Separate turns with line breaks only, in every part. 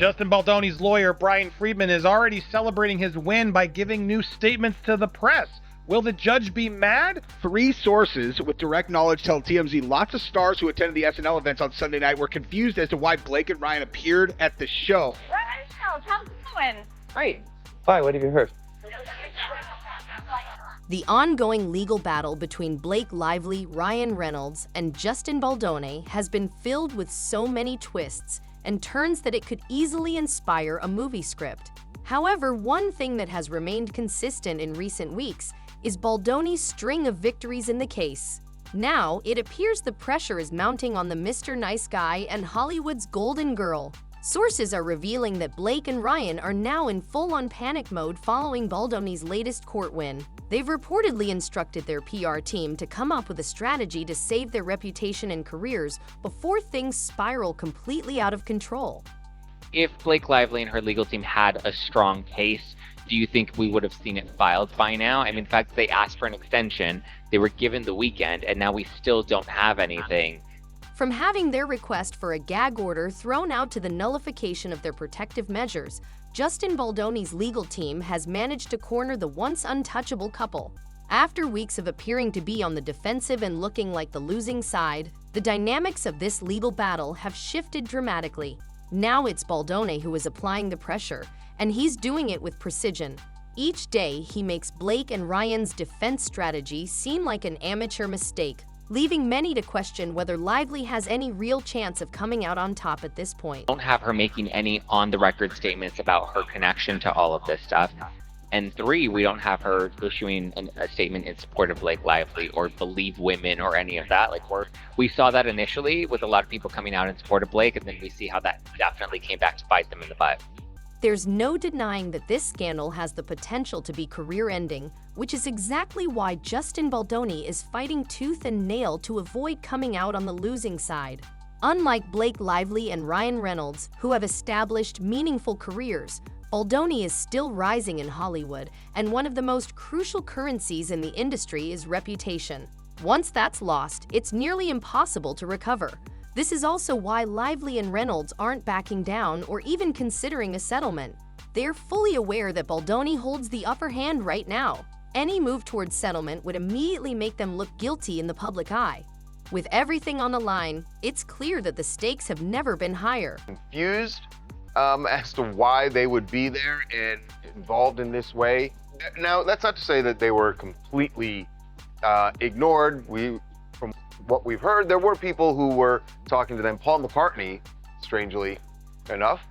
Justin Baldoni's lawyer, Brian Friedman, is already celebrating his win by giving new statements to the press. Will the judge be mad?
3 sources with direct knowledge tell TMZ lots of stars who attended the SNL events on Sunday night were confused as to why Blake and Ryan appeared at the show.
How's it going?
Great. Why? What have you heard?
The ongoing legal battle between Blake Lively, Ryan Reynolds, and Justin Baldoni has been filled with so many twists and turns that it could easily inspire a movie script. However, one thing that has remained consistent in recent weeks is Baldoni's string of victories in the case. Now, it appears the pressure is mounting on the Mr. Nice Guy and Hollywood's Golden Girl. Sources are revealing that Blake and Ryan are now in full-on panic mode following Baldoni's latest court win. They've reportedly instructed their PR team to come up with a strategy to save their reputation and careers before things spiral completely out of control.
If Blake Lively and her legal team had a strong case, do you think we would have seen it filed by now? I mean, in fact, they asked for an extension, they were given the weekend, and now we still don't have anything.
From having their request for a gag order thrown out to the nullification of their protective measures, Justin Baldoni's legal team has managed to corner the once untouchable couple. After weeks of appearing to be on the defensive and looking like the losing side, the dynamics of this legal battle have shifted dramatically. Now it's Baldoni who is applying the pressure, and he's doing it with precision. Each day, he makes Blake and Ryan's defense strategy seem like an amateur mistake, leaving many to question whether Lively has any real chance of coming out on top at this point.
Don't have her making any on-the-record statements about her connection to all of this stuff. And 3, we don't have her issuing a statement in support of Blake Lively or Believe Women or any of that. Like we saw that initially with a lot of people coming out in support of Blake, and then we see how that definitely came back to bite them in the butt.
There's no denying that this scandal has the potential to be career-ending, which is exactly why Justin Baldoni is fighting tooth and nail to avoid coming out on the losing side. Unlike Blake Lively and Ryan Reynolds, who have established meaningful careers, Baldoni is still rising in Hollywood, and one of the most crucial currencies in the industry is reputation. Once that's lost, it's nearly impossible to recover. This is also why Lively and Reynolds aren't backing down or even considering a settlement. They're fully aware that Baldoni holds the upper hand right now. Any move towards settlement would immediately make them look guilty in the public eye. With everything on the line, it's clear that the stakes have never been higher.
Confused as to why they would be there and involved in this way. Now, that's not to say that they were completely ignored. From what we've heard, there were people who were talking to them. Paul McCartney, strangely enough,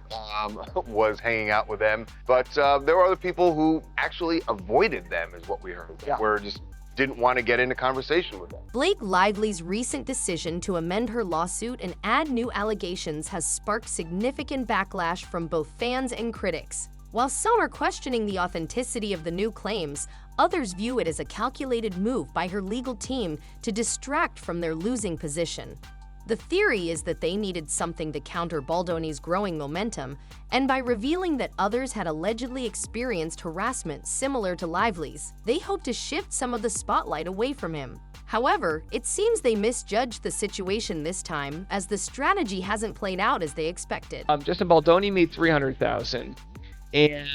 was hanging out with them. But there were other people who actually avoided them, is what we heard.
Yeah.
Were just didn't want to get into conversation with them.
Blake Lively's recent decision to amend her lawsuit and add new allegations has sparked significant backlash from both fans and critics. While some are questioning the authenticity of the new claims, others view it as a calculated move by her legal team to distract from their losing position. The theory is that they needed something to counter Baldoni's growing momentum, and by revealing that others had allegedly experienced harassment similar to Lively's, they hope to shift some of the spotlight away from him. However, it seems they misjudged the situation this time, as the strategy hasn't played out as they expected.
Justin Baldoni made $300,000, and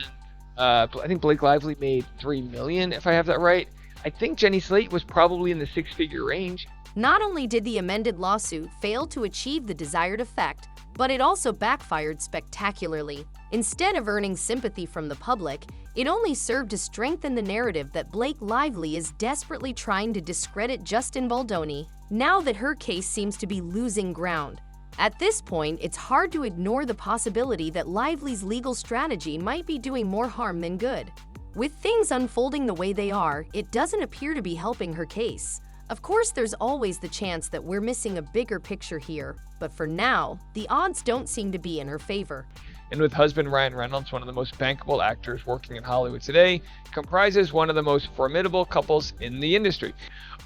I think Blake Lively made $3 million, if I have that right. I think Jenny Slate was probably in the 6-figure range.
Not only did the amended lawsuit fail to achieve the desired effect, but it also backfired spectacularly. Instead of earning sympathy from the public, it only served to strengthen the narrative that Blake Lively is desperately trying to discredit Justin Baldoni, now that her case seems to be losing ground. At this point, it's hard to ignore the possibility that Lively's legal strategy might be doing more harm than good. With things unfolding the way they are, it doesn't appear to be helping her case. Of course, there's always the chance that we're missing a bigger picture here, but for now, the odds don't seem to be in her favor.
And with husband Ryan Reynolds, one of the most bankable actors working in Hollywood today, comprises one of the most formidable couples in the industry.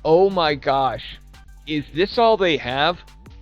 Oh my gosh, is this all they have?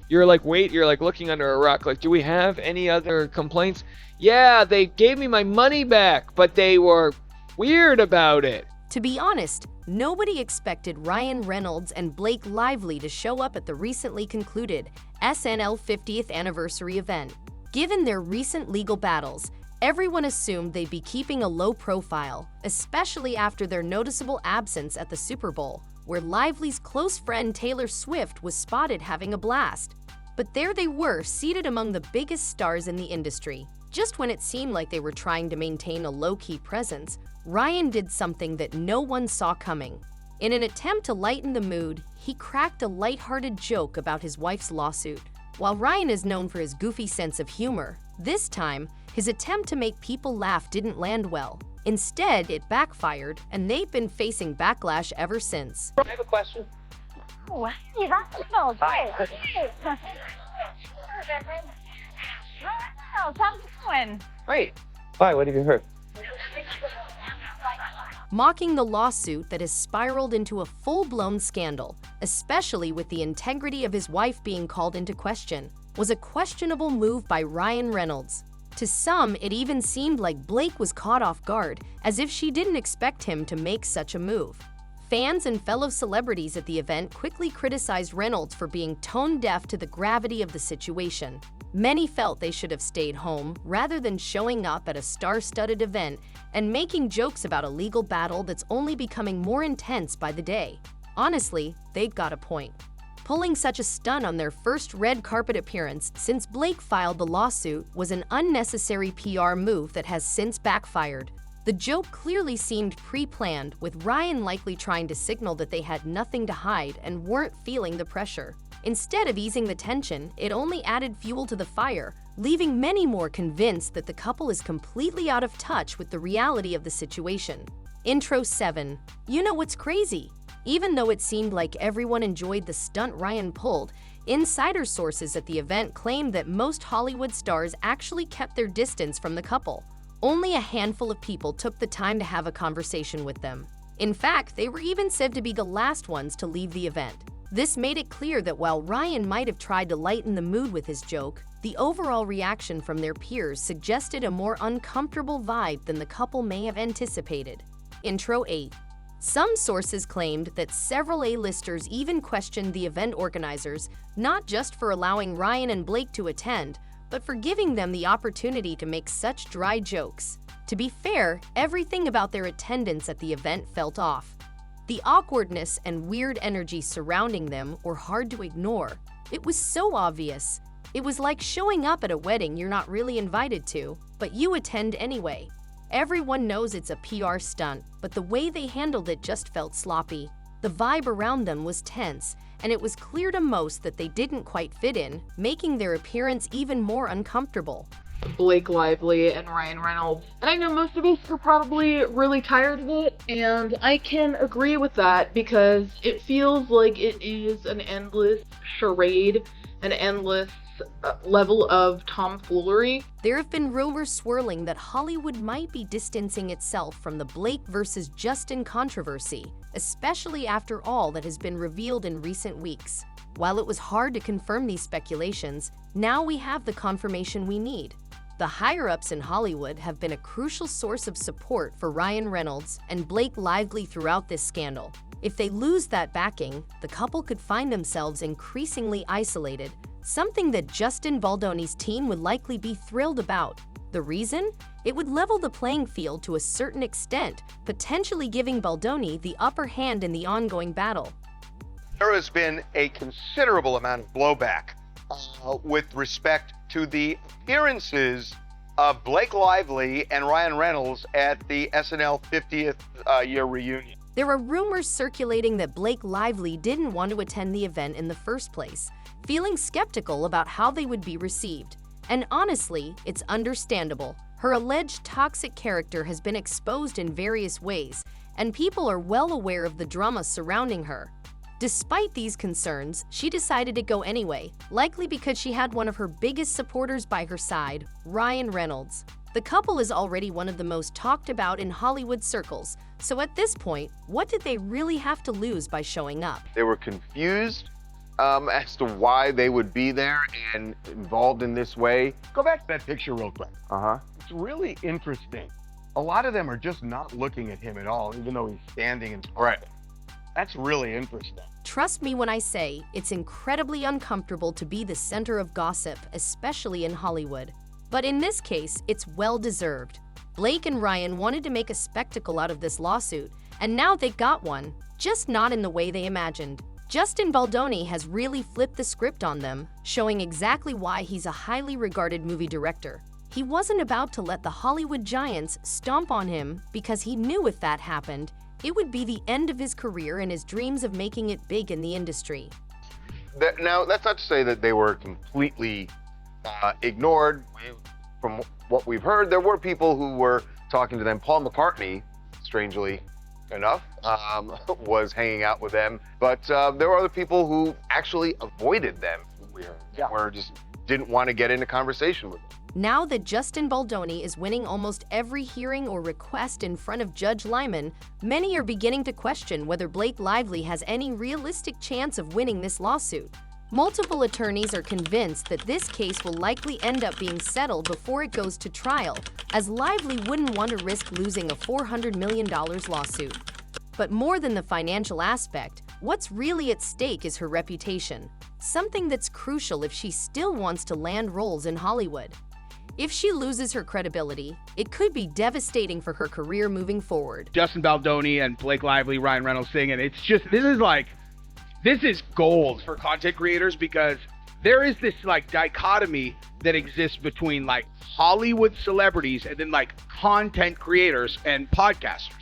You're like looking under a rock, like, do we have any other complaints? Yeah, they gave me my money back, but they were weird about it.
To be honest, nobody expected Ryan Reynolds and Blake Lively to show up at the recently concluded SNL 50th anniversary event. Given their recent legal battles, everyone assumed they'd be keeping a low profile, especially after their noticeable absence at the Super Bowl, where Lively's close friend Taylor Swift was spotted having a blast. But there they were, seated among the biggest stars in the industry. Just when it seemed like they were trying to maintain a low-key presence, Ryan did something that no one saw coming. In an attempt to lighten the mood, he cracked a lighthearted joke about his wife's lawsuit. While Ryan is known for his goofy sense of humor, this time, his attempt to make people laugh didn't land well. Instead, it backfired, and they've been facing backlash ever since.
I have a question.
Oh, hey, that's so great. How's it going?
Great. Why? What have you heard?
Mocking the lawsuit that has spiraled into a full-blown scandal, especially with the integrity of his wife being called into question, was a questionable move by Ryan Reynolds. To some, it even seemed like Blake was caught off guard, as if she didn't expect him to make such a move. Fans and fellow celebrities at the event quickly criticized Reynolds for being tone-deaf to the gravity of the situation. Many felt they should have stayed home rather than showing up at a star-studded event and making jokes about a legal battle that's only becoming more intense by the day. Honestly, they'd got a point. Pulling such a stunt on their first red carpet appearance since Blake filed the lawsuit was an unnecessary PR move that has since backfired. The joke clearly seemed pre-planned, with Ryan likely trying to signal that they had nothing to hide and weren't feeling the pressure. Instead of easing the tension, it only added fuel to the fire, leaving many more convinced that the couple is completely out of touch with the reality of the situation. Intro 7. You know what's crazy? Even though it seemed like everyone enjoyed the stunt Ryan pulled, insider sources at the event claimed that most Hollywood stars actually kept their distance from the couple. Only a handful of people took the time to have a conversation with them. In fact, they were even said to be the last ones to leave the event. This made it clear that while Ryan might have tried to lighten the mood with his joke, the overall reaction from their peers suggested a more uncomfortable vibe than the couple may have anticipated. Intro 8. Some sources claimed that several A-listers even questioned the event organizers, not just for allowing Ryan and Blake to attend, but for giving them the opportunity to make such dry jokes. To be fair, everything about their attendance at the event felt off. The awkwardness and weird energy surrounding them were hard to ignore. It was so obvious. It was like showing up at a wedding you're not really invited to, but you attend anyway. Everyone knows it's a PR stunt, but the way they handled it just felt sloppy. The vibe around them was tense, and it was clear to most that they didn't quite fit in, making their appearance even more uncomfortable.
Blake Lively and Ryan Reynolds. And I know most of us are probably really tired of it, and I can agree with that because it feels like it is an endless charade, an endless level of tomfoolery.
There have been rumors swirling that Hollywood might be distancing itself from the Blake versus Justin controversy, especially after all that has been revealed in recent weeks. While it was hard to confirm these speculations, now we have the confirmation we need. The higher-ups in Hollywood have been a crucial source of support for Ryan Reynolds and Blake Lively throughout this scandal. If they lose that backing, the couple could find themselves increasingly isolated, something that Justin Baldoni's team would likely be thrilled about. The reason? It would level the playing field to a certain extent, potentially giving Baldoni the upper hand in the ongoing battle.
There has been a considerable amount of blowback with respect to the appearances of Blake Lively and Ryan Reynolds at the SNL 50th year reunion.
There are rumors circulating that Blake Lively didn't want to attend the event in the first place, feeling skeptical about how they would be received. And honestly, it's understandable. Her alleged toxic character has been exposed in various ways, and people are well aware of the drama surrounding her. Despite these concerns, she decided to go anyway, likely because she had one of her biggest supporters by her side, Ryan Reynolds. The couple is already one of the most talked about in Hollywood circles, so at this point, what did they really have to lose by showing up?
They were confused as to why they would be there and involved in this way.
Go back to that picture real quick.
Uh-huh.
It's really interesting. A lot of them are just not looking at him at all, even though he's standing and right. That's really interesting.
Trust me when I say it's incredibly uncomfortable to be the center of gossip, especially in Hollywood. But in this case, it's well-deserved. Blake and Ryan wanted to make a spectacle out of this lawsuit, and now they got one, just not in the way they imagined. Justin Baldoni has really flipped the script on them, showing exactly why he's a highly regarded movie director. He wasn't about to let the Hollywood giants stomp on him because he knew if that happened, it would be the end of his career and his dreams of making it big in the industry.
Now, that's not to say that they were completely ignored. From what we've heard, there were people who were talking to them. Paul McCartney, strangely enough, was hanging out with them. But there were other people who actually avoided them. Or just didn't want to get into conversation with them.
Now that Justin Baldoni is winning almost every hearing or request in front of Judge Lyman, many are beginning to question whether Blake Lively has any realistic chance of winning this lawsuit. Multiple attorneys are convinced that this case will likely end up being settled before it goes to trial, as Lively wouldn't want to risk losing a $400 million lawsuit. But more than the financial aspect, what's really at stake is her reputation, something that's crucial if she still wants to land roles in Hollywood. If she loses her credibility, it could be devastating for her career moving forward.
Justin Baldoni and Blake Lively, Ryan Reynolds thing, and it's just, this is gold for content creators, because there is this dichotomy that exists between Hollywood celebrities and then content creators and podcasters.